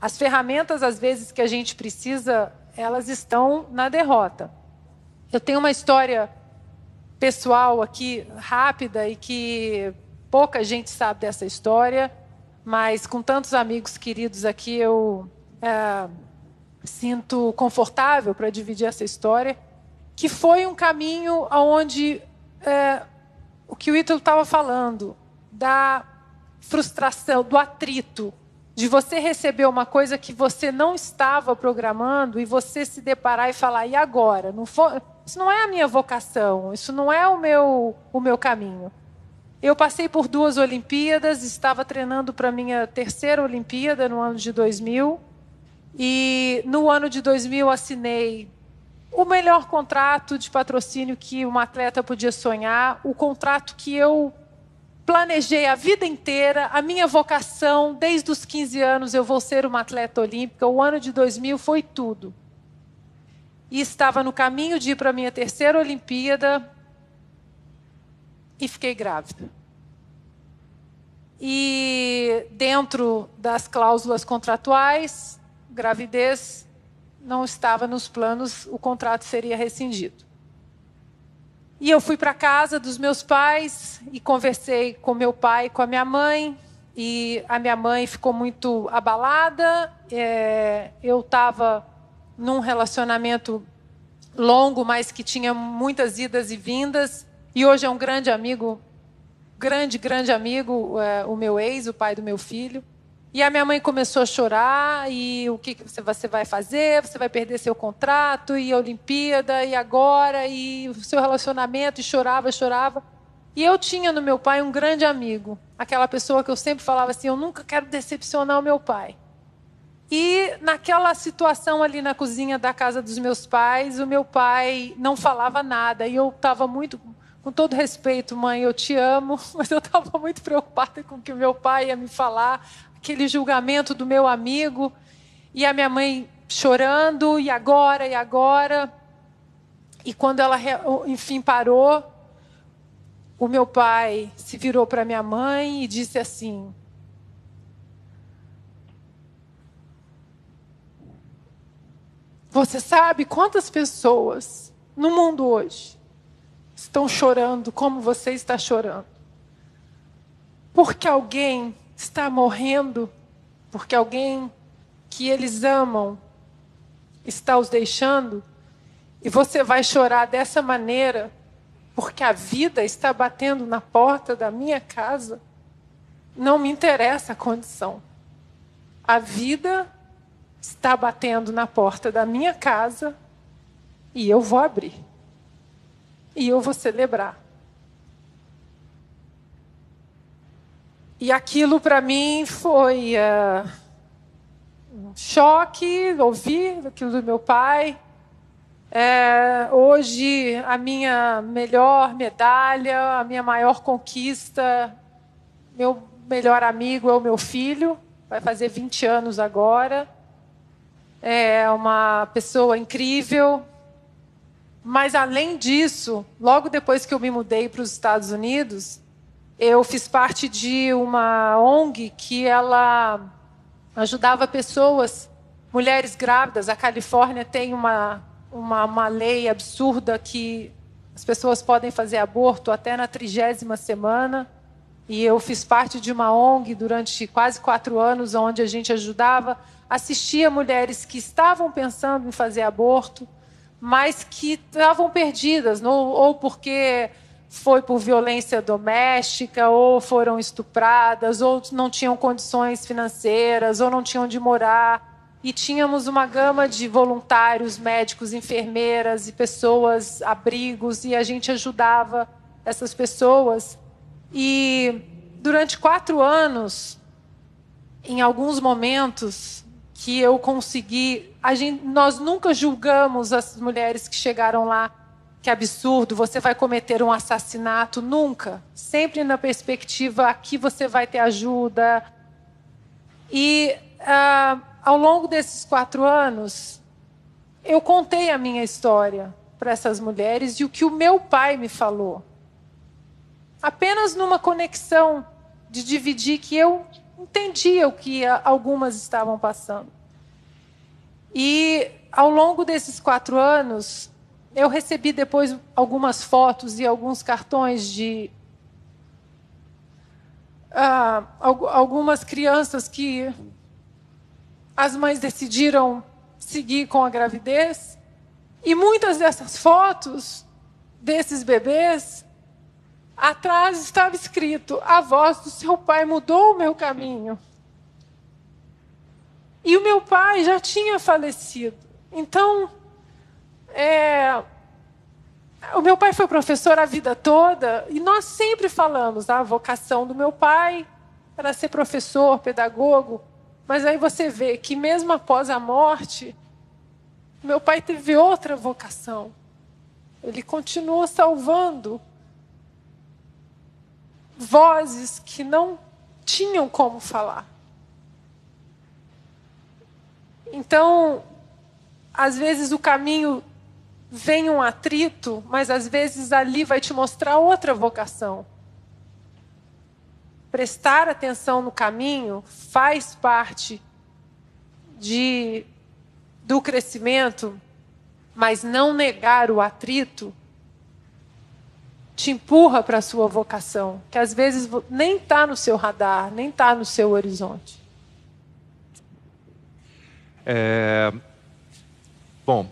As ferramentas, às vezes, que a gente precisa, elas estão na derrota. Eu tenho uma história pessoal aqui, rápida, e que pouca gente sabe dessa história, mas com tantos amigos queridos aqui, eu sinto confortável para dividir essa história, que foi um caminho onde o que o Ítalo estava falando, da frustração, do atrito, de você receber uma coisa que você não estava programando e você se deparar e falar, e agora? Isso não é a minha vocação, isso não é o meu caminho. Eu passei por 2 Olimpíadas, estava treinando para a minha 3ª Olimpíada no ano de 2000, e no ano de 2000 assinei o melhor contrato de patrocínio que uma atleta podia sonhar, o contrato que eu planejei a vida inteira, a minha vocação, desde os 15 anos eu vou ser uma atleta olímpica. O ano de 2000 foi tudo. E estava no caminho de ir para a minha 3ª Olimpíada e fiquei grávida. E dentro das cláusulas contratuais, gravidez não estava nos planos, o contrato seria rescindido. E eu fui para a casa dos meus pais e conversei com meu pai e com a minha mãe. E a minha mãe ficou muito abalada. Eu estava num relacionamento longo, mas que tinha muitas idas e vindas. E hoje é um grande amigo, grande amigo, o meu ex, o pai do meu filho. E a minha mãe começou a chorar, e o que você vai fazer? Você vai perder seu contrato, e a Olimpíada, e agora, e o seu relacionamento, e chorava. E eu tinha no meu pai um grande amigo, aquela pessoa que eu sempre falava assim, eu nunca quero decepcionar o meu pai. E naquela situação ali na cozinha da casa dos meus pais, o meu pai não falava nada, e eu estava muito, com todo respeito, mãe, eu te amo, mas eu estava muito preocupada com o que o meu pai ia me falar, aquele julgamento do meu amigo, e a minha mãe chorando, e agora? E quando ela, enfim, parou, o meu pai se virou para minha mãe e disse assim, você sabe quantas pessoas no mundo hoje estão chorando como você está chorando? Porque alguém está morrendo, porque alguém que eles amam está os deixando, e você vai chorar dessa maneira, porque a vida está batendo na porta da minha casa. Não me interessa a condição. A vida está batendo na porta da minha casa e eu vou abrir. E eu vou celebrar. E aquilo para mim foi um choque, ouvir aquilo do meu pai. Hoje a minha melhor medalha, a minha maior conquista, meu melhor amigo é o meu filho, vai fazer 20 anos agora. É uma pessoa incrível. Mas além disso, logo depois que eu me mudei para os Estados Unidos, eu fiz parte de uma ONG que ela ajudava pessoas, mulheres grávidas. A Califórnia tem uma lei absurda que as pessoas podem fazer aborto até na 30ª semana. E eu fiz parte de uma ONG durante quase 4 anos, onde a gente ajudava, assistia mulheres que estavam pensando em fazer aborto, mas que estavam perdidas, ou porque foi por violência doméstica, ou foram estupradas, ou não tinham condições financeiras, ou não tinham onde morar. E tínhamos uma gama de voluntários, médicos, enfermeiras e pessoas, abrigos, e a gente ajudava essas pessoas. E durante 4 anos, em alguns momentos que eu consegui, nós nunca julgamos as mulheres que chegaram lá, que absurdo, você vai cometer um assassinato, nunca. Sempre na perspectiva, aqui você vai ter ajuda. E ao longo desses 4 anos, eu contei a minha história para essas mulheres e o que o meu pai me falou. Apenas numa conexão de dividir que eu entendia o que algumas estavam passando. E, ao longo desses 4 anos, eu recebi depois algumas fotos e alguns cartões de algumas crianças que as mães decidiram seguir com a gravidez. E muitas dessas fotos desses bebês, atrás estava escrito: a voz do seu pai mudou o meu caminho. E o meu pai já tinha falecido. Então, o meu pai foi professor a vida toda, e nós sempre falamos: a vocação do meu pai era ser professor, pedagogo. Mas aí você vê que mesmo após a morte, meu pai teve outra vocação. Ele continuou salvando vozes que não tinham como falar. Então, às vezes o caminho vem um atrito, mas às vezes ali vai te mostrar outra vocação. Prestar atenção no caminho faz parte do crescimento, mas não negar o atrito te empurra para a sua vocação, que às vezes nem está no seu radar, nem está no seu horizonte. Bom,